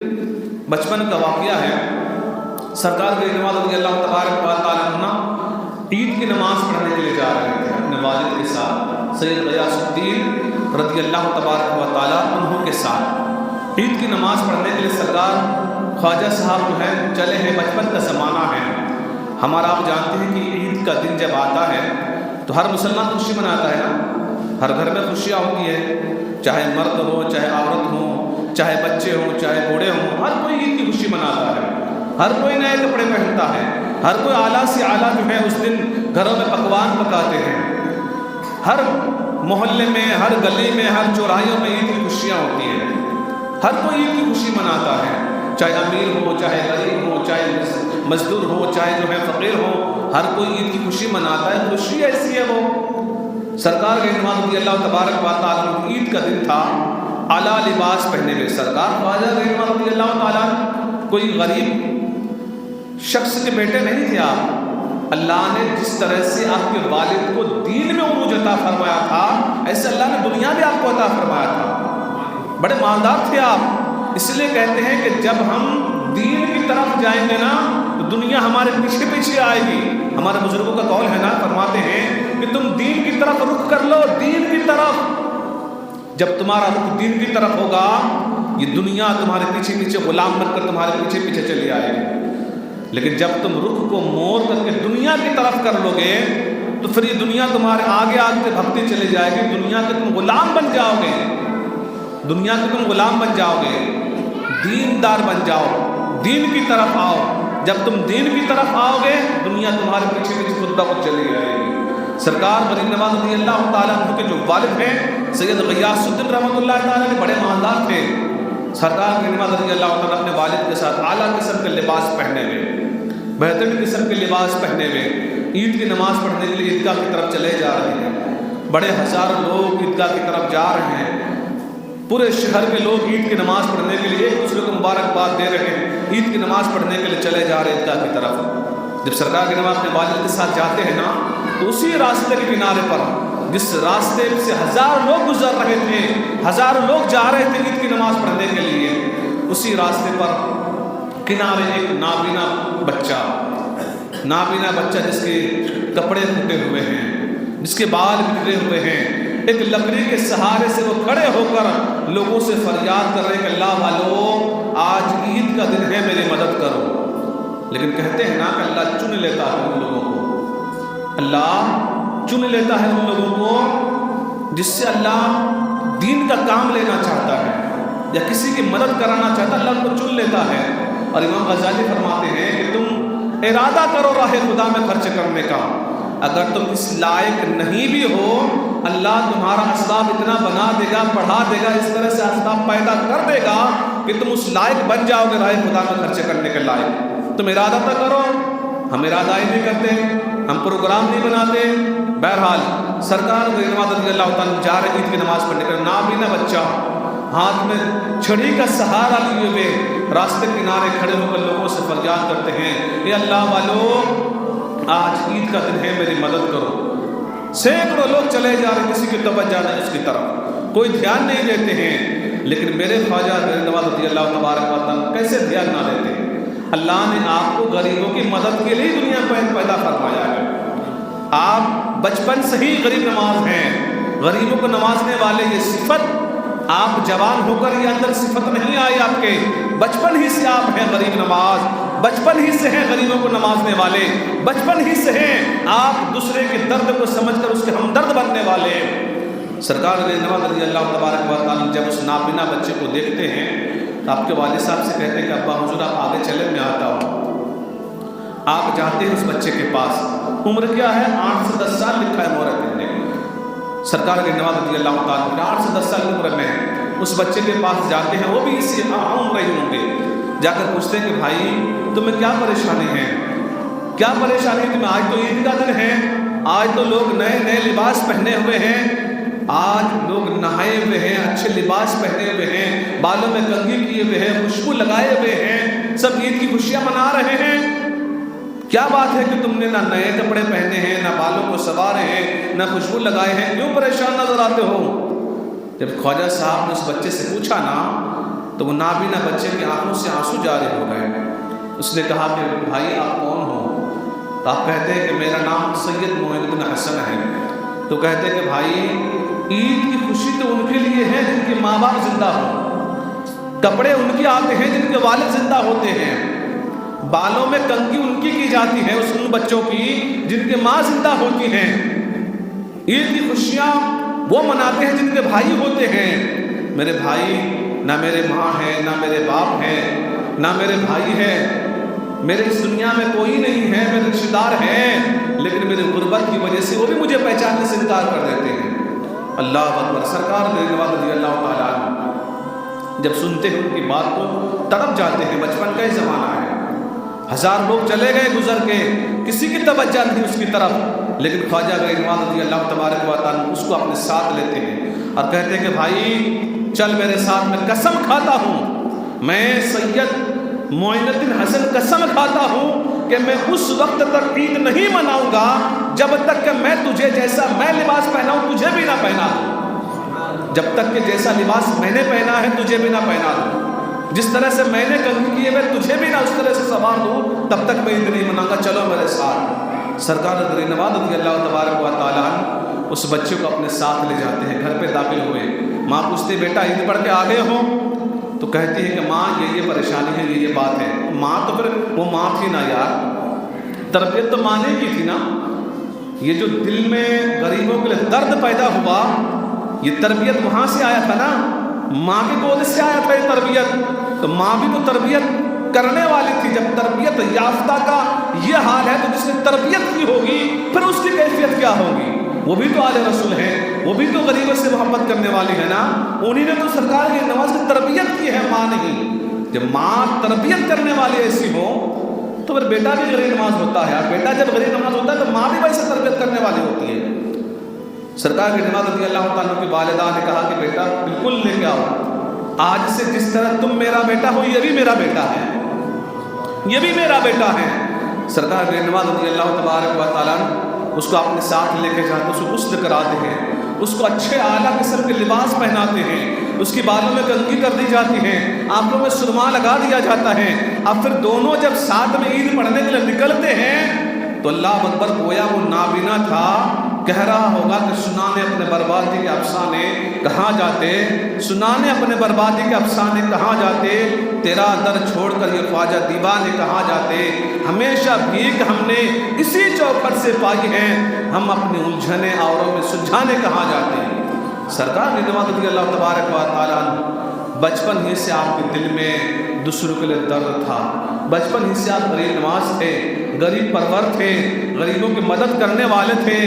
بچپن کا واقعہ ہے۔ سرکار کے نواز رضی اللہ تبارک و تعالیٰ عنہ عید کی نماز پڑھنے کے لیے جا رہے تھے اپنے والد کے ساتھ، سید غیاث الدین رضی اللہ تبارک و تعالیٰ عنہ کے ساتھ عید کی نماز پڑھنے کے لیے سرکار خواجہ صاحب جو ہے چلے ہیں۔ بچپن کا زمانہ ہے ہمارا، آپ جانتے ہیں کہ عید کا دن جب آتا ہے تو ہر مسلمان خوشی مناتا ہے نا، ہر گھر میں خوشیاں ہوتی ہے، چاہے مرد ہو، چاہے عورت ہو، چاہے بچے ہوں، چاہے بوڑھے ہوں، ہر کوئی عید کی خوشی مناتا ہے، ہر کوئی نئے کپڑے پہنتا ہے، ہر کوئی اعلیٰ سے اعلیٰ جو ہے اس دن گھروں میں پکوان پکاتے ہیں۔ ہر محلے میں، ہر گلی میں، ہر چوراہیوں میں عید کی خوشیاں ہوتی ہیں، ہر کوئی عید کی خوشی مناتا ہے، چاہے امیر ہو، چاہے غریب ہو، چاہے مزدور ہو، چاہے جو ہے فقیر ہو، ہر کوئی عید کی خوشی مناتا ہے۔ خوشی ایسی ہے وہ سرکار کے نواز رضی اللہ تبارک و تعالیٰ عید کا دن تھا، اعلیٰ لباس پہنے ہوئے سرکار خواجہ رضی اللہ تعالیٰ کوئی غریب شخص کے بیٹے نہیں تھے آپ۔ اللہ نے جس طرح سے آپ کے والد کو دین میں عروج عطا فرمایا تھا، ایسے اللہ نے دنیا بھی آپ کو عطا فرمایا تھا، بڑے مالدار تھے آپ۔ اس لیے کہتے ہیں کہ جب ہم دین کی طرف جائیں گے نا تو دنیا ہمارے پیچھے پیچھے آئے گی۔ ہمارے بزرگوں کا قول ہے نا، فرماتے ہیں کہ تم دین کی طرف رخ کر لو، دین کی طرف۔ جب تمہارا رخ دین کی طرف ہوگا یہ دنیا تمہارے پیچھے پیچھے غلام بن کر تمہارے پیچھے پیچھے چلی آئے گی، لیکن جب تم رخ کو موڑ کر کے دنیا کی طرف کر لو گے تو پھر یہ دنیا تمہارے آگے آگے بھگتی چلی جائے گی، دنیا کے تم غلام بن جاؤ گے، دنیا کے تم غلام بن جاؤ گے۔ دیندار بن جاؤ، دین کی طرف آؤ۔ جب تم دین کی طرف آؤ گے دنیا تمہارے پیچھے پیچھے خود بخود چلی جائے گی۔ سرکار غریب نواز رضی اللہ تعالیٰ عنہ کے جو والد ہیں سید غیاث الدین رحمۃ اللہ تعالیٰ کے بڑے مالدار تھے۔ سرکار غریب نواز رضی اللہ تعالیٰ اپنے والد کے ساتھ اعلیٰ قسم کے لباس پہنے ہوئے، بہترین قسم کے لباس پہنے ہوئے عید کی نماز پڑھنے کے لیے عیدگاہ کی طرف چلے جا رہے ہیں۔ بڑے ہزاروں لوگ عیدگاہ کی طرف جا رہے ہیں، پورے شہر کے لوگ عید کی نماز پڑھنے کے لیے ایک دوسرے کو مبارکباد دے رہے ہیں، عید کی نماز پڑھنے کے لیے چلے جا رہے ہیں عیدگاہ کی طرف۔ جب سرکار کی نماز اپنے والد کے ساتھ جاتے ہیں نا تو اسی راستے کے کنارے پر، جس راستے سے ہزاروں لوگ گزر رہے تھے، ہزاروں لوگ جا رہے تھے عید کی نماز پڑھنے کے لیے، اسی راستے پر کنارے ایک نابینا بچہ جس کے کپڑے پھٹے ہوئے ہیں، جس کے بال بکھرے ہوئے ہیں، ایک لکڑی کے سہارے سے وہ کھڑے ہو کر لوگوں سے فریاد کر رہے ہیں کہ اللہ والو آج عید کا دن ہے، میری مدد کرو۔ لیکن کہتے ہیں نا کہ اللہ چن لیتا ہے ان لوگوں کو، اللہ چن لیتا ہے ان لوگوں کو جس سے اللہ دین کا کام لینا چاہتا ہے یا کسی کی مدد کرانا چاہتا ہے، اللہ ان کو چن لیتا ہے۔ اور امام غزالی فرماتے ہیں کہ تم ارادہ کرو راہ خدا میں خرچ کرنے کا، اگر تم اس لائق نہیں بھی ہو اللہ تمہارا اسباب اتنا بنا دے گا، بڑھا دے گا، اس طرح سے اسباب پیدا کر دے گا کہ تم اس لائق بن جاؤ گے، راہ خدا میں خرچ کرنے کے لائق۔ تم ارادہ تو کرو، ہم ارادہ ہی نہیں کرتے، ہم پروگرام نہیں بناتے۔ بہرحال سرکار رضی اللہ تعالیٰ جا رہے عید کی نماز پڑھنے کا، نابینا بچہ ہاتھ میں چھڑی کا سہارا لیے ہوئے راستے کنارے کھڑے ہو کر لوگوں سے فریاد کرتے ہیں، اے اللہ والو آج عید کا دن ہے، میری مدد کرو۔ سینکڑوں لوگ چلے جا رہے، کسی کی توجہ نہیں اس کی طرف، کوئی دھیان نہیں دیتے ہیں، لیکن میرے خواجہ نواز رضی اللہ تبارک و تعالیٰ کیسے دھیان نہ دیتے؟ اللہ نے آپ کو غریبوں کی مدد کے لیے دنیا کو پیدا فرمایا ہے۔ آپ بچپن سے ہی غریب نواز ہیں، غریبوں کو نوازنے والے، یہ صفت آپ جوان ہو کر یہ اندر صفت نہیں آئی آپ کے، بچپن ہی سے آپ ہیں غریب نواز، بچپن ہی سے ہیں غریبوں کو نوازنے والے، بچپن ہی سے ہیں آپ دوسرے کے درد کو سمجھ کر اس کے ہمدرد بننے والے۔ سرکار نواز رضی اللہ تبارک و تعالیٰ جب اس نابینا بچے کو دیکھتے ہیں تو آپ کے والد صاحب سے کہتے ہیں کہ ابا حضور آپ آگے چلے، میں آتا ہوں۔ آپ جاتے ہیں اس بچے کے پاس، عمر کیا ہے؟ 8 سے 10 سال لکھا ہے مورخ نے۔ سرکار کے نواز رضی اللہ تعالیٰ 8 سے 10 سال کی عمر میں اس بچے کے پاس جاتے ہیں، وہ بھی اسی عمر ہی ہوں گے، جا کر پوچھتے ہیں کہ بھائی تمہیں کیا پریشانی ہے، کیا پریشانی ہے تمہیں؟ آج تو عید کا دن ہے، آج تو لوگ نئے نئے لباس پہنے ہوئے ہیں، آج لوگ نہائے ہوئے ہیں، اچھے لباس پہنے ہوئے ہیں، بالوں میں کنگھی کیے ہوئے ہیں، خوشبو لگائے ہوئے ہیں، سب عید کی خوشیاں منا رہے ہیں، کیا بات ہے کہ تم نے نہ نئے کپڑے پہنے ہیں، نہ بالوں کو سنوارے ہیں، نہ خوشبو لگائے ہیں، کیوں پریشان نظر آتے ہو؟ جب خواجہ صاحب نے اس بچے سے پوچھا نا تو وہ نابینا بچے کی آنکھوں سے آنسو جاری ہو گئے۔ اس نے کہا کہ بھائی آپ کون ہو؟ تو آپ کہتے ہیں کہ میرا نام سید معین الدین حسن ہے۔ تو کہتے ہیں کہ بھائی عید کی خوشی تو ان کے لیے ہے جن کے ماں باپ زندہ ہوں، کپڑے ان کے آتے ہیں جن کے والد زندہ ہوتے ہیں، بالوں میں کنگھی ان کی جاتی ہے ان بچوں کی جن کے ماں زندہ ہوتی ہیں۔ عید کی خوشیاں وہ مناتے ہیں جن کے بھائی ہوتے ہیں۔ میرے بھائی نہ میرے ماں ہے، نہ میرے باپ ہے، نہ میرے بھائی ہے، میرے اس دنیا میں کوئی نہیں ہے، میرے رشتہ دار ہیں، لیکن میرے غربت کی وجہ سے وہ بھی مجھے پہچاننے سے انکار کر دیتے ہیں۔ اللہ اکبر۔ سرکار رضی اللہ تعالیٰ عنہ جب سنتے ہیں ان کی بات کو تڑپ جاتے ہیں۔ بچپن کا ہی زمانہ ہے، 1000 لوگ چلے گئے گزر کے، کسی کی توجہ نہیں اس کی طرف، لیکن خواجہ رضی اللہ تبارک و تعالیٰ اس کو اپنے ساتھ لیتے ہیں اور کہتے ہیں کہ بھائی چل میرے ساتھ، میں قسم کھاتا ہوں، میں سید معین الدین حسن قسم کھاتا ہوں کہ میں اس وقت تک عید نہیں مناؤں گا جب تک کہ میں تجھے جیسا میں لباس پہناؤں تجھے بھی نہ پہنا دوں، جب تک کہ جیسا لباس میں نے پہنا ہے تجھے بھی نہ پہنا دوں، جس طرح سے میں نے کنگھی کیے میں تجھے بھی نہ اس طرح سے سنوار دوں، تب تک میں عید نہیں مناؤں گا، چلو میرے ساتھ۔ سرکار رضی اللہ تبارک و تعالیٰ عنہ اس بچے کو اپنے ساتھ لے جاتے ہیں، گھر پہ داخل ہوئے۔ ماں پوچھتے بیٹا عید پڑھ کے آ گئے ہو؟ تو کہتی ہے کہ ماں یہ پریشانی ہے، یہ بات ہے۔ ماں تو پھر وہ ماں تھی نا یار، تربیت تو ماں نے کی تھی نا۔ یہ جو دل میں غریبوں کے لیے درد پیدا ہوا، یہ تربیت وہاں سے آیا تھا نا، ماں کی گود سے آیا تھا یہ تربیت۔ تو ماں بھی تو تربیت کرنے والی تھی۔ جب تربیت یافتہ کا یہ حال ہے تو جس نے تربیت کی ہوگی پھر اس کی کیفیت کیا ہوگی؟ وہ بھی تو آل رسول ہے، وہ بھی تو غریبوں سے محبت کرنے والی ہے نا، انہی نے تو سرکار کی نواز کی تربیت کی ہے، ماں نہیں۔ جب ماں تربیت کرنے والی ایسی ہو تو پھر بیٹا بھی غریب نواز ہوتا ہے، اور بیٹا جب غریب نواز ہوتا ہے تو ماں بھی ویسے تربیت کرنے والی ہوتی ہے۔ سرکار کی نواز رضی اللہ تعالیٰ کی والدہ نے کہا کہ بیٹا بالکل لے کے آؤ، آج سے جس طرح تم میرا بیٹا ہو یہ بھی میرا بیٹا ہے، یہ بھی میرا بیٹا ہے۔ سرکار کی نواز رضی اللہ تبارک و تعالیٰ اس کو اپنے ساتھ لے کے جاتے، اس کو غسل کراتے ہیں، اس کو اچھے اعلیٰ قسم کے لباس پہناتے ہیں، اس کی بالوں میں کنگھی کر دی جاتی ہے، آنکھوں میں سرما لگا دیا جاتا ہے۔ اب پھر دونوں جب ساتھ میں عید پڑھنے کے لیے نکلتے ہیں تو اللہ اکبر، گویا وہ نابینا تھا، کہہ رہا ہوگا کہ سنانے اپنے بربادی کے افسانے کہاں جاتے، سنانے اپنے بربادی کے افسانے کہاں جاتے، تیرا در چھوڑ کر یہ خواجہ دیوانے کہاں جاتے، ہمیشہ بھیک ہم نے اسی چوکھٹ سے پائی ہے، ہم اپنی الجھنے اوروں میں سلجھانے کہاں جاتے۔ سرکار رضی اللہ تبارک و تعالیٰ بچپن ہی سے آپ کے دل میں دوسروں کے لیے درد تھا، بچپن ہی سے آپ غریب نواز تھے، غریب پرور تھے، غریبوں کی مدد کرنے والے تھے،